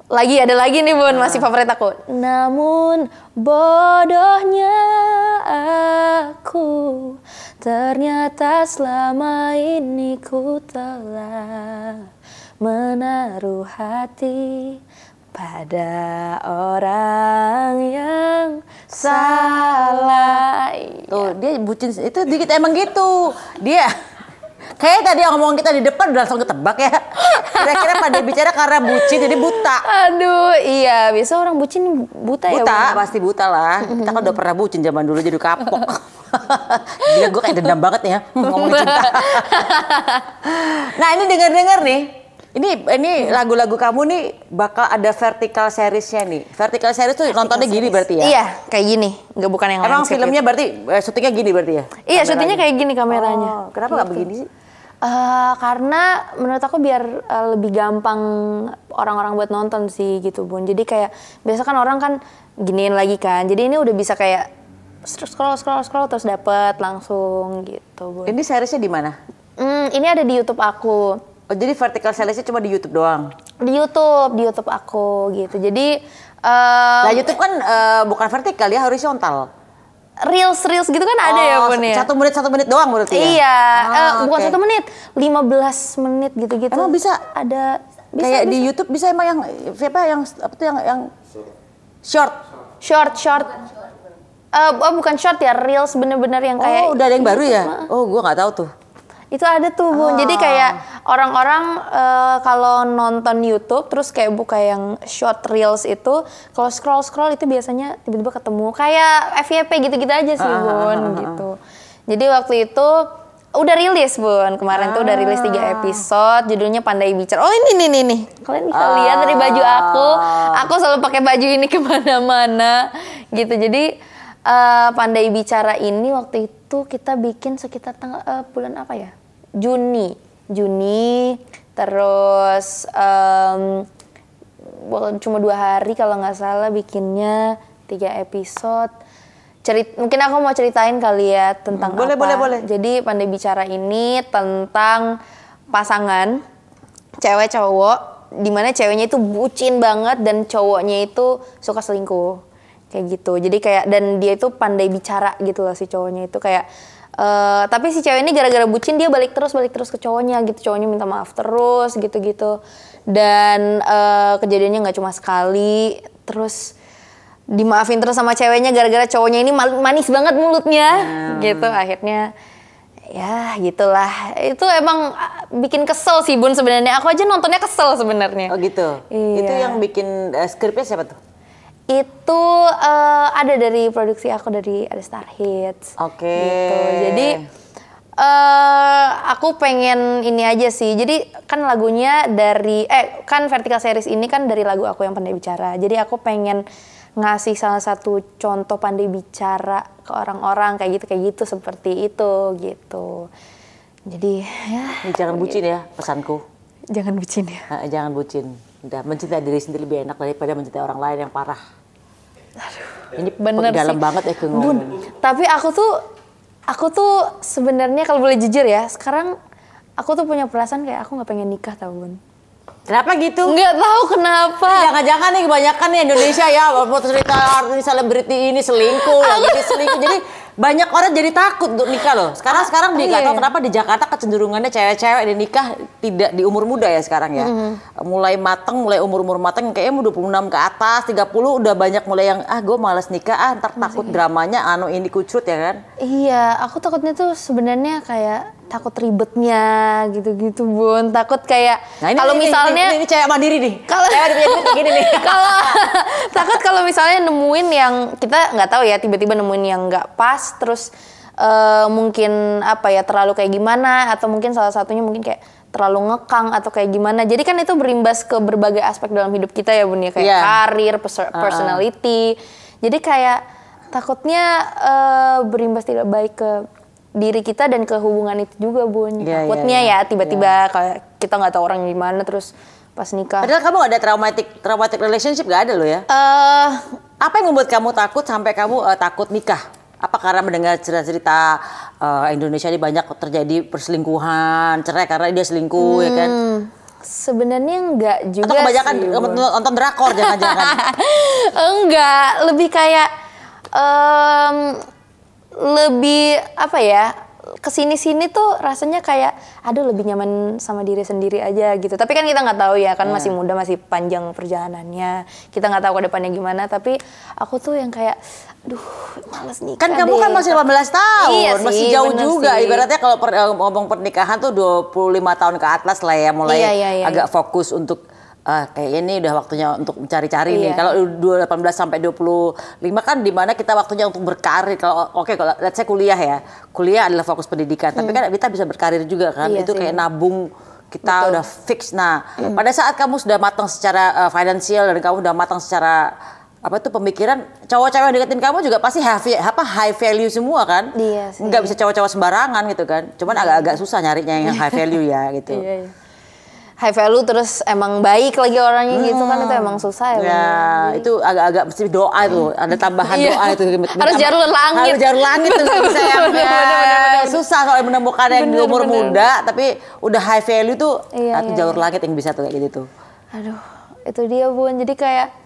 Ada lagi nih Bun, masih favorit aku. Namun bodohnya aku, ternyata selama ini ku telah menaruh hati pada orang yang salah. Tuh dia bucin, itu dikit emang gitu. Dia kayak tadi yang ngomong kita di depan udah langsung ketebak ya. Kira-kira Pandai Bicara karena bucin jadi buta. Aduh, iya. Biasa orang bucin buta ya. Buta, pasti buta lah. Kita kan udah pernah bucin zaman dulu jadi kapok. Gila, gue kayak dendam banget nih ya ngomongin cinta. Nah ini denger-denger nih. Ini lagu-lagu kamu nih bakal ada vertical seriesnya nih. Vertical series tuh nontonnya gini berarti ya? Iya, kayak gini. Nggak bukan yang Emang landscape filmnya gitu. berarti syutingnya gini berarti ya? Iya, syutingnya kayak gini kameranya. Kenapa nggak begini sih? Karena menurut aku biar lebih gampang orang-orang buat nonton sih gitu Bun. Jadi kayak biasa kan orang kan giniin lagi kan. Jadi ini udah bisa kayak scroll terus dapet langsung gitu Bun. Ini seriesnya di mana? Ini ada di YouTube aku. Oh jadi vertical seriesnya cuma di YouTube doang? Di YouTube aku gitu. Jadi Nah YouTube kan bukan vertikal ya, horizontal. Reels gitu kan ada ya Bun ya? 1 menit doang berarti ya? Iya, oke. bukan 1 menit, 15 menit gitu-gitu. Emang bisa? Ada bisa, Kayak bisa. di YouTube bisa emang yang apa tuh yang short? Short. Bukan short ya, reels bener-bener yang kayak. Oh udah ada yang baru ya? Oh gua nggak tahu tuh. Itu ada tuh Bun. Jadi kayak orang-orang kalau nonton YouTube terus kayak buka yang short reels itu, kalau scroll itu biasanya tiba-tiba ketemu kayak FYP gitu-gitu aja sih Bun gitu. Jadi waktu itu udah rilis Bun, kemarin tuh udah rilis 3 episode, judulnya Pandai Bicara. Oh ini nih, kalian bisa lihat dari baju aku selalu pakai baju ini kemana-mana gitu. Jadi Pandai Bicara ini waktu itu kita bikin sekitar bulan apa ya? Juni, terus cuma 2 hari kalau nggak salah bikinnya 3 episode. Mungkin aku mau ceritain kali ya tentang boleh, apa. Boleh. Jadi Pandai Bicara ini tentang pasangan cewek cowok, dimana ceweknya itu bucin banget dan cowoknya itu suka selingkuh kayak gitu. Jadi kayak dan dia itu pandai bicara gitu loh si cowoknya itu kayak. Tapi si cewek ini gara-gara bucin dia balik terus ke cowoknya gitu, cowoknya minta maaf terus gitu dan kejadiannya nggak cuma sekali, terus dimaafin terus sama ceweknya gara-gara cowoknya ini manis banget mulutnya gitu, akhirnya ya gitulah. Itu emang bikin kesel sih Bun sebenarnya, aku aja nontonnya kesel sebenarnya. Oh gitu. Iya. Itu yang bikin skripnya siapa tuh? Itu ada dari produksi aku, dari Ada Star Hits. Oke. Gitu. Jadi Aku pengen ini aja sih. Jadi kan lagunya dari kan Vertical Series ini kan dari lagu aku yang Pandai Bicara. Jadi aku pengen ngasih salah satu contoh pandai bicara ke orang-orang kayak gitu seperti itu gitu. Jadi ya. Jangan bucin ya pesanku. Jangan bucin ya. Jangan bucin. Udah mencintai diri sendiri lebih enak daripada mencintai orang lain yang parah. Aduh, ini bener dalam sih. Banget ya ke ngomong. Tapi aku tuh sebenarnya kalau boleh jujur ya, sekarang aku tuh punya perasaan kayak aku nggak pengen nikah tau Bun. Kenapa gitu? Nggak tahu kenapa. Jangan-jangan nih kebanyakan nih Indonesia ya, mau cerita artis selebriti ini selingkuh, jadi selingkuh. Jadi banyak orang jadi takut untuk nikah loh. Sekarang nggak tahu kenapa di Jakarta kecenderungannya cewek-cewek di nikah tidak di umur muda ya sekarang ya. Mulai umur mateng kayaknya 26 ke atas, 30 udah banyak mulai yang gue malas nikah, ntar takut dramanya ini kucut ya kan. Iya, aku takutnya tuh sebenarnya kayak takut ribetnya gitu-gitu Bun. Takut kayak kalau misalnya ini cewek mandiri nih. Kalau gini nih. Takut kalau misalnya nemuin yang kita nggak tahu ya, tiba-tiba nemuin yang nggak pas, terus mungkin terlalu kayak gimana, atau mungkin salah satunya mungkin kayak terlalu ngekang atau kayak gimana. Jadi kan itu berimbas ke berbagai aspek dalam hidup kita ya Bun ya, kayak karir, personality. Jadi kayak takutnya berimbas tidak baik ke diri kita dan ke hubungan itu juga Bun. Takutnya ya tiba-tiba kayak kita nggak tahu orang gimana terus pas nikah. Padahal kamu gak ada traumatic relationship, gak ada loh ya? Apa yang membuat kamu takut sampai kamu takut nikah? Apa karena mendengar cerita-cerita Indonesia ini banyak terjadi perselingkuhan, cerai karena dia selingkuh ya kan? Sebenarnya enggak juga. Atau kebanyakan nonton drakor jangan-jangan? Enggak, lebih kayak lebih kesini-sini tuh rasanya kayak lebih nyaman sama diri sendiri aja gitu. Tapi kan kita nggak tahu ya, kan masih muda, masih panjang perjalanannya, kita nggak tahu ke depannya gimana. Tapi aku tuh yang kayak males nikah. Kan kamu kan masih 18 tahun, iya sih, masih jauh juga sih. Ibaratnya kalau ngomong pernikahan tuh 25 tahun ke atas lah ya, mulai agak fokus untuk kayaknya ini udah waktunya untuk mencari-cari nih. Kalau 18 sampai 25 kan dimana kita waktunya untuk berkarir. Kalau let's say kuliah ya. Kuliah adalah fokus pendidikan, tapi kan kita bisa berkarir juga kan. Itu kayak nabung kita udah fix. Nah, pada saat kamu sudah matang secara finansial dan kamu udah matang secara pemikiran, cowok-cowok yang deketin kamu juga pasti high value semua kan. Iya sih. Nggak bisa cowok-cowok sembarangan gitu kan. Cuman agak-agak susah nyarinya yang high value ya gitu. High value terus emang baik lagi orangnya gitu kan, itu emang susah ya. Ya itu agak-agak mesti doa tuh, ada tambahan doa itu. Harus jalur langit. Harus jalur langit tuh bisa bener. Susah soalnya menemukan yang di umur muda tapi udah high value tuh, jalur langit yang bisa tuh kayak gitu tuh. Aduh, itu dia Bun. Jadi kayak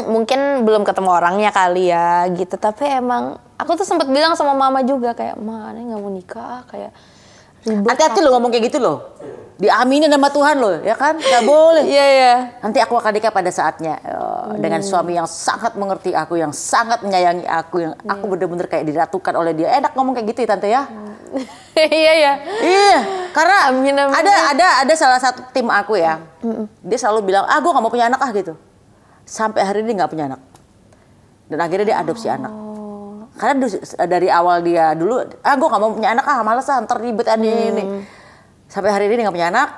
mungkin belum ketemu orangnya kali ya gitu. Tapi emang aku tuh sempat bilang sama mama juga kayak, "Ma, ini nggak mau nikah kayak ribet." Hati-hati lo ngomong kayak gitu loh. Diaminin sama Tuhan loh, ya kan? Gak boleh. Iya. Nanti aku akan nikah pada saatnya dengan suami yang sangat mengerti aku, yang sangat menyayangi aku, yang aku bener-bener kayak diratukan oleh dia. Enak ngomong kayak gitu ya Tante ya? Iya. Iya, karena ada salah satu tim aku ya. Dia selalu bilang, gue gak mau punya anak gitu. Sampai hari ini gak punya anak. Dan akhirnya dia adopsi anak. Karena dari awal dia dulu, gue gak mau punya anak, males ntar ribet ini. Sampai hari ini dia gak punya anak,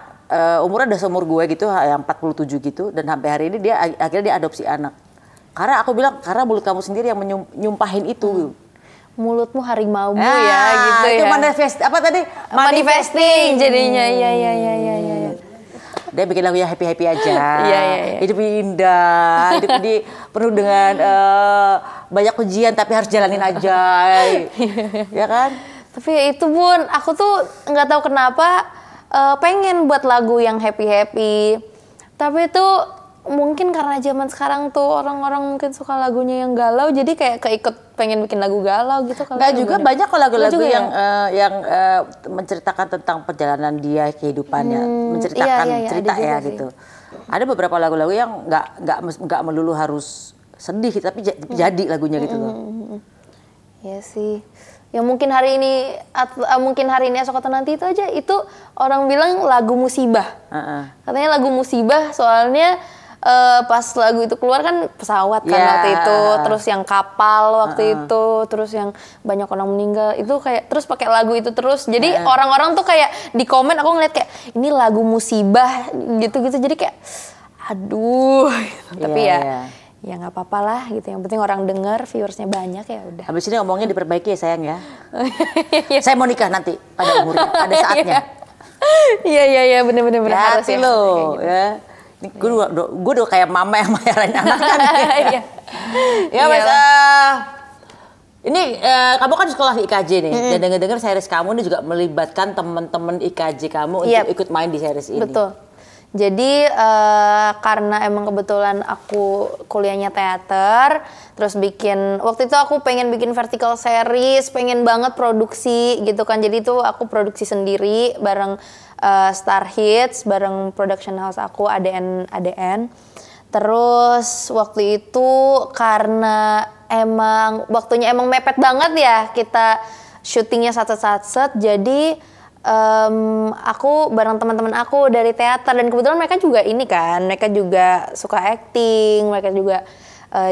umurnya udah seumur gue gitu, yang 47 gitu. Dan sampai hari ini akhirnya dia adopsi anak. Karena aku bilang, karena mulut kamu sendiri yang nyumpahin itu. Mulutmu harimaumu ya gitu itu ya. Manifesting jadinya, iya. Dia bikin lagu yang happy-happy aja. Iya. Hidup indah, hidup ini penuh dengan banyak ujian tapi harus jalanin aja. Ya kan? Tapi itu Bun, aku tuh nggak tahu kenapa pengen buat lagu yang happy-happy. Tapi itu mungkin karena zaman sekarang tuh orang-orang mungkin suka lagunya yang galau, jadi kayak keikut pengen bikin lagu galau gitu. Enggak juga, banyak kok lagu-lagu yang menceritakan tentang perjalanan dia, kehidupannya, menceritakan cerita ya sih. Gitu. Ada beberapa lagu-lagu yang nggak melulu harus sedih, tapi jadi lagunya gitu loh. Iya sih. Ya mungkin hari ini esok atau nanti itu aja, itu orang bilang lagu musibah. Katanya lagu musibah soalnya pas lagu itu keluar kan pesawat kan waktu itu, terus yang kapal waktu itu, terus yang banyak orang meninggal itu kayak terus pakai lagu itu terus. Jadi orang-orang tuh kayak di komen aku ngeliat kayak ini lagu musibah gitu-gitu. Jadi kayak aduh. Tapi ya nggak apa-apa lah gitu. Yang penting orang denger, viewersnya banyak ya udah. Habis ini ngomongnya diperbaiki ya sayang ya. Saya mau nikah nanti pada umurnya, pada saatnya. Iya bener-bener harus ya. Loh, gitu. Ya. Gue udah kayak mama yang bayarin anak kan. Ya mas, ini kamu kan sekolah di IKJ nih, dan dengar-dengar series kamu ini juga melibatkan teman-teman IKJ kamu untuk ikut main di series ini. Betul. Jadi karena emang kebetulan aku kuliahnya teater, terus waktu itu aku pengen bikin vertical series, pengen banget produksi gitu kan. Jadi itu aku produksi sendiri bareng Star Hits, bareng production house aku ADN. Terus waktu itu karena emang waktunya emang mepet banget ya, kita syutingnya satset, jadi aku bareng teman-teman aku dari teater, dan kebetulan mereka juga mereka juga suka acting, mereka juga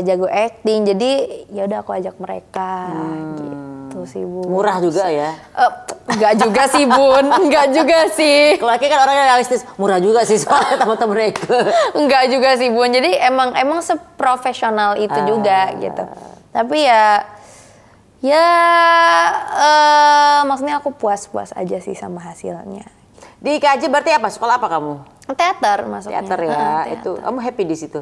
jago acting, jadi ya udah aku ajak mereka gitu sih Bun. Murah juga ya? Enggak juga sih Bun, enggak juga sih. Kalau Aki kan orangnya realistis, murah juga sih soalnya teman-teman mereka. Enggak juga sih Bun, jadi emang seprofesional itu juga gitu. Tapi maksudnya aku puas-puas aja sih sama hasilnya. Di IKJ berarti apa? Sekolah apa kamu? Teater masuknya. Teater ya, teater. Itu kamu happy di situ?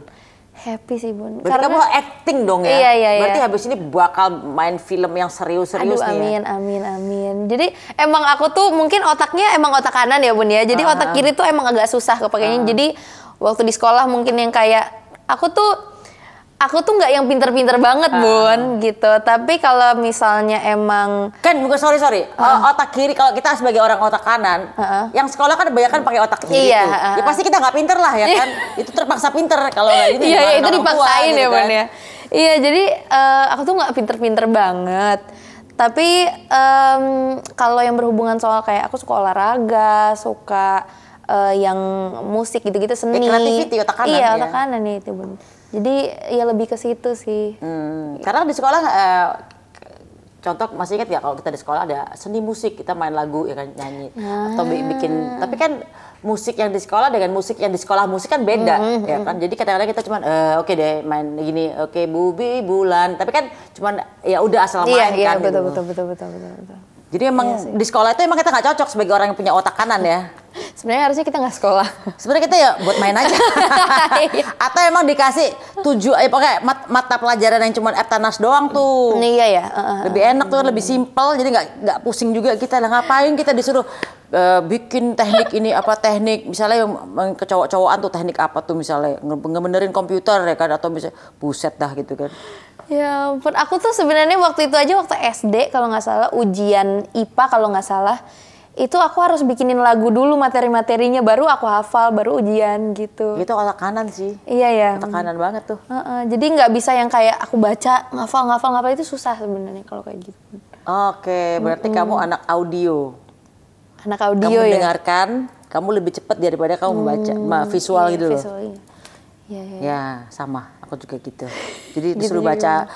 Happy sih Bun. Berarti kamu acting dong ya? Iya. Berarti habis ini bakal main film yang serius-serius nih ya? Amin. Jadi emang aku tuh mungkin otaknya emang otak kanan ya Bun ya. Jadi otak kiri tuh emang agak susah kepakainya. Jadi waktu di sekolah mungkin yang kayak aku tuh nggak yang pinter-pinter banget Bun gitu. Tapi kalau misalnya emang kan bukan sorry otak kiri, kalau kita sebagai orang otak kanan, yang sekolah kan kebanyakan pakai otak kiri tuh. Ya pasti kita nggak pinter lah ya kan. Itu terpaksa pinter kalau nggak ini. Iya itu dipaksain ya Bun ya. Iya jadi aku tuh nggak pinter-pinter banget. Tapi kalau yang berhubungan soal kayak aku suka olahraga, suka yang musik gitu-gitu, seni. Creativity otak kanan. Iya otak kanan itu Bun. Jadi ya lebih ke situ sih. Karena di sekolah contoh masih ingat nggak kalau kita di sekolah ada seni musik, kita main lagu ya kan, nyanyi atau bikin. Tapi kan musik yang di sekolah dengan musik yang di sekolah musik kan beda ya kan. Jadi kadang-kadang kita cuman oke deh main gini, oke Bubi Bulan. Tapi kan cuman ya udah asal main kan. Iya betul. Jadi emang di sekolah itu emang kita nggak cocok sebagai orang yang punya otak kanan ya. Sebenarnya harusnya kita nggak sekolah. Sebenarnya kita ya buat main aja. Atau emang dikasih pakai mata pelajaran yang cuma Eptanas doang tuh. Iya ya. Lebih enak tuh, lebih simpel. Jadi nggak pusing juga kita. Ngapain kita disuruh bikin teknik ini apa teknik misalnya yang kecowok-cowokan tuh teknik apa tuh misalnya ngebenerin komputer ya kan, atau misalnya buset dah gitu kan. Ya ampun, aku tuh sebenarnya waktu itu aja waktu SD kalau nggak salah ujian IPA kalau nggak salah itu aku harus bikinin lagu dulu materi-materinya baru aku hafal baru ujian gitu. Itu otak kanan sih. Iya ya. Otak kanan banget tuh. Jadi nggak bisa yang kayak aku baca ngafal itu susah sebenarnya kalau kayak gitu. Oke, berarti kamu anak audio. Anak audio kamu mendengarkan, kamu lebih cepat daripada kamu membaca visual gitu loh. Visual, iya. Ya sama, aku juga gitu. Jadi disuruh baca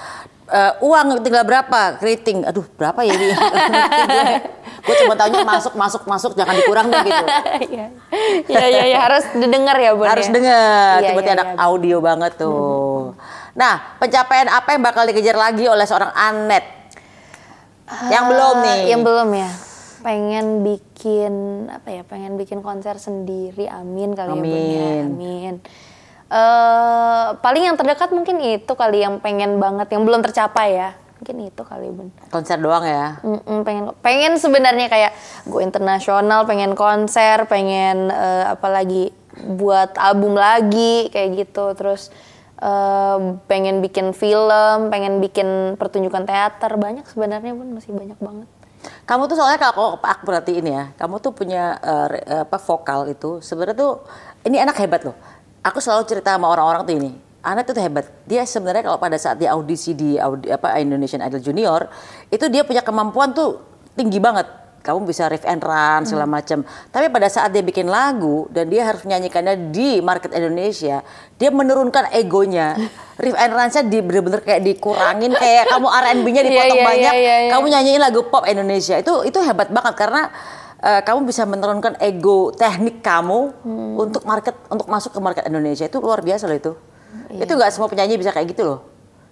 uang tinggal berapa, keriting. Aduh berapa ya ini? Gue cuma taunya masuk jangan dikurang deh gitu. Iya harus didengar ya Bun. Harus dengar. Berarti anak audio banget tuh. Nah pencapaian apa yang bakal dikejar lagi oleh seorang Anet? Yang belum nih. Yang belum ya. Pengen bikin konser sendiri, amin kali ya Bun ya, amin. Paling yang terdekat mungkin itu kali yang pengen banget, yang belum tercapai ya, mungkin itu kali Bun. Konser doang ya? Pengen sebenarnya kayak go internasional, pengen konser, pengen apalagi buat album lagi kayak gitu, terus pengen bikin film, pengen bikin pertunjukan teater, banyak sebenarnya Bun, masih banyak banget. Kamu tuh soalnya kalau aku perhatiin ya, kamu tuh punya vokal itu sebenarnya tuh ini anak hebat loh. Aku selalu cerita sama orang-orang tuh ini, anak tuh hebat. Dia sebenarnya kalau pada saat dia audisi di Indonesian Idol Junior, itu dia punya kemampuan tuh tinggi banget. kamu bisa riff and run segala macam. Tapi pada saat dia bikin lagu dan dia harus menyanyikannya di market Indonesia, dia menurunkan egonya. Riff and run-nya bener-bener kayak dikurangin, kayak kamu R&B-nya dipotong banyak, kamu nyanyiin lagu pop Indonesia. Itu hebat banget karena kamu bisa menurunkan ego teknik kamu untuk masuk ke market Indonesia. Itu luar biasa loh itu. Itu nggak semua penyanyi bisa kayak gitu loh.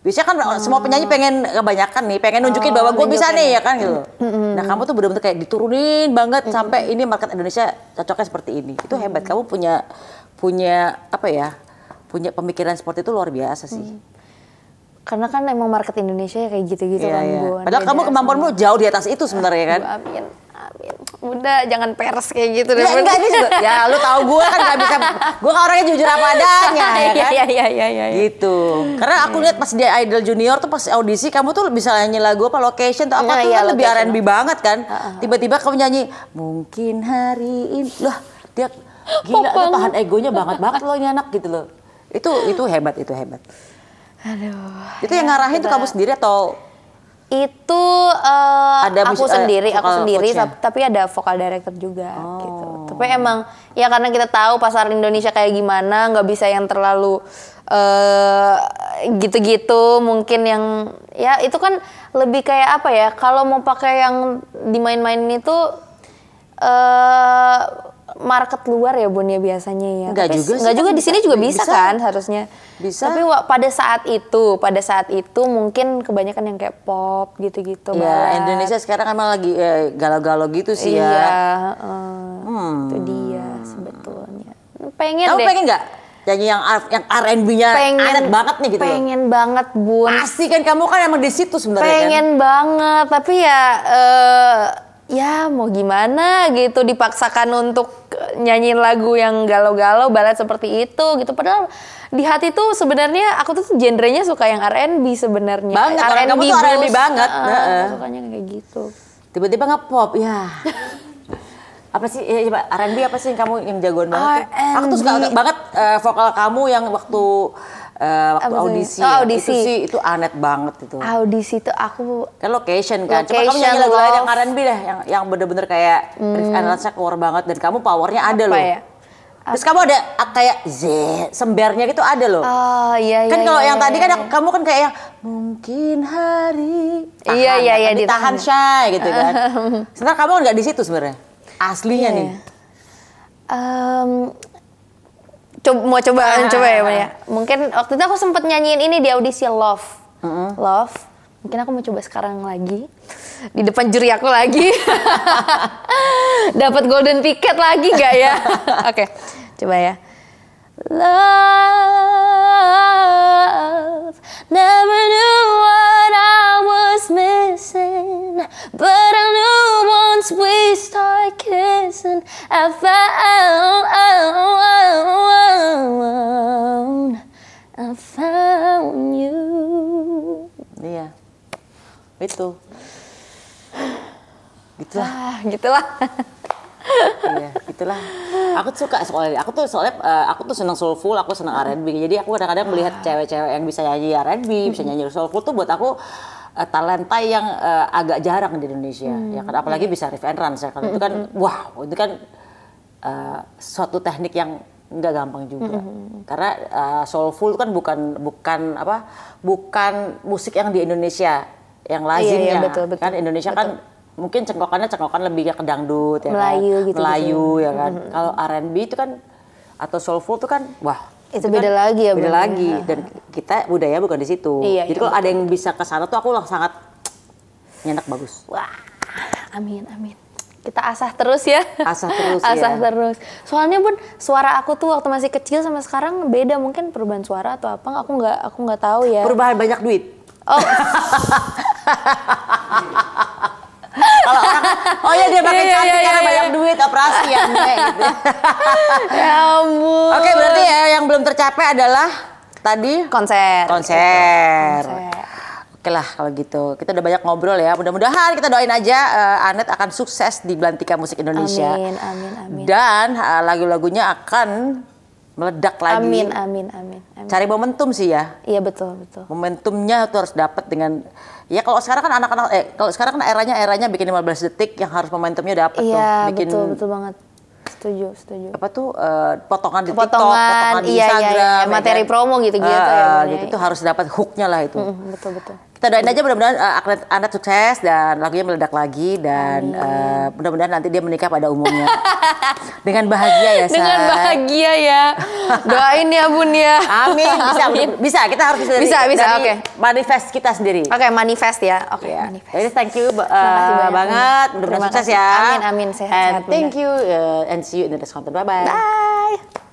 Biasanya kan semua penyanyi pengen kebanyakan nih, pengen nunjukin bahwa gue bisa nih ya kan gitu. Nah kamu tuh bener-bener kayak diturunin banget sampai ini market Indonesia cocoknya seperti ini. Itu hebat, kamu punya apa ya, punya pemikiran seperti itu luar biasa sih. Karena kan emang market Indonesia kayak gitu-gitu kan Bun. Padahal kamu kemampuanmu jauh di atas itu sebenarnya kan. Amin. Udah jangan pers kayak gitu deh. Enggak ini ya lu tahu gue kan nggak bisa, gue kan orangnya jujur apa adanya ya kan. Iya. Gitu. Karena aku lihat pas dia Idol Junior tuh pas audisi kamu tuh bisa nyanyi lagu apa Location tuh apa tuh kan lebih R&B banget kan. Tiba-tiba kamu nyanyi mungkin hari ini, lah dia gila tuh tahan egonya banget loh ini anak gitu loh. Itu hebat. Aduh. Itu yang ngarahin tuh kamu sendiri atau? Itu aku sendiri, tapi ada vokal director juga gitu. Tapi emang ya karena kita tahu pasar Indonesia kayak gimana, nggak bisa yang terlalu gitu-gitu. Mungkin yang ya itu kan lebih kayak apa ya? Kalau mau pakai yang dimain-mainin itu market luar ya Bun ya biasanya ya. Enggak juga di sini juga bisa kan harusnya. Bisa. Tapi pada saat itu mungkin kebanyakan yang kayak pop gitu-gitu. Ya Indonesia sekarang emang lagi galau-galau gitu sih ya. Iya, itu dia sebetulnya. Kamu pengen nggak nyanyi yang R&B-nya anet banget nih gitu? Pengen banget Bun. Pasti kan kamu kan emang di situ sebenarnya kan. Pengen banget, tapi ya ya mau gimana gitu, dipaksakan untuk nyanyiin lagu yang galau-galau balad seperti itu gitu. Padahal di hati tuh sebenarnya aku tuh genrenya suka yang R&B sebenarnya. Banget, kamu tuh R&B banget. Sukanya kayak gitu. Tiba-tiba nge-pop ya. Apa sih R&B apa sih yang kamu yang jagoan banget? Aku tuh suka banget vokal kamu yang waktu audisi. Itu sih itu anet banget itu. Audisi tuh aku kan Location kan. Coba kamu nyanyi lagu lain yang R&B deh, yang bener-bener kayak riff and run-nya keluar banget dan kamu powernya ada loh. Ya? Terus kamu ada kayak sembernya gitu ada loh. Oh iya. Kan kalau yang tadi kan kamu kan kayak yang mungkin hari tahan, iya ditahan shy gitu kan. Sebenarnya kamu nggak di situ sebenarnya. Aslinya nih. Coba ya. Mungkin waktu itu aku sempat nyanyiin ini di audisi Love. Love. Mungkin aku mau coba sekarang lagi. Di depan juri aku lagi. Dapat golden ticket lagi nggak ya? Oke, coba ya. Love never knew what I was missing, but I knew once we start kissing, I found you. Iya, itu. Gitulah. Iya, gitulah. Aku suka soalnya. Aku tuh senang soulful, aku senang R&B. Jadi aku kadang-kadang melihat cewek-cewek yang bisa nyanyi R&B, bisa nyanyi soulful tuh buat aku talenta yang agak jarang di Indonesia. Ya kan apalagi bisa riff and run. Kan itu kan wow, itu kan suatu teknik yang nggak gampang juga. Karena soulful kan bukan musik yang di Indonesia yang lazimnya. Iya, betul. Kan Indonesia kan mungkin cengkokan lebih ke dangdut ya Melayu kan? Melayu ya kan. Kalau R&B itu kan atau soulful itu kan wah itu beda kan, lagi ya. Beda lagi dan kita budaya bukan di situ. Jadi kalau ada yang bisa ke sana tuh aku sangat nyenak bagus. Wah, amin. Kita asah terus ya. Asah terus. Soalnya Bun, suara aku tuh waktu masih kecil sama sekarang beda, mungkin perubahan suara atau apa? Aku nggak tahu ya. Perubahan banyak duit. Oh. Kalau orang ya dia pakai cantik karena banyak duit operasi ya gitu. Ya ampun. Oke, berarti ya yang belum tercapai adalah tadi konser. Oke lah kalau gitu. Kita udah banyak ngobrol ya. Mudah-mudahan kita doain aja Anet akan sukses di Belantika Musik Indonesia. Amin. Dan lagu-lagunya akan meledak lagi. Amin, amin, amin, amin. Cari momentum sih ya. Iya betul, betul. Momentumnya tuh harus dapat dengan ya kalau sekarang kan anak-anak kalau sekarang kan eranya bikin 15 detik yang harus momentumnya dapat tuh. Iya, Bikin betul, betul banget. Setuju, setuju. apa tuh potongan di TikTok, Potongan, potongan di iya, Instagram, iya, ya materi kan? promo gitu-gitu ya. Bun, Gitu tuh harus dapat hooknya lah itu. Betul, betul. Kita doain aja mudah-mudahan Anda sukses dan lagunya meledak lagi dan mudah-mudahan nanti dia menikah pada umumnya dengan bahagia ya. Dengan Say. bahagia ya. Doain ya Bun ya. Amin, bisa kita harus Bisa, dari oke. manifest kita sendiri. Oke, manifest ya. Oke, Ya. manifest. Jadi thank you kasih banyak, banget, Bun. mudah-mudahan Terima sukses kasih. ya. Amin, amin. Sehat-sehat, And thank you and see you in the next content. Bye bye. Bye.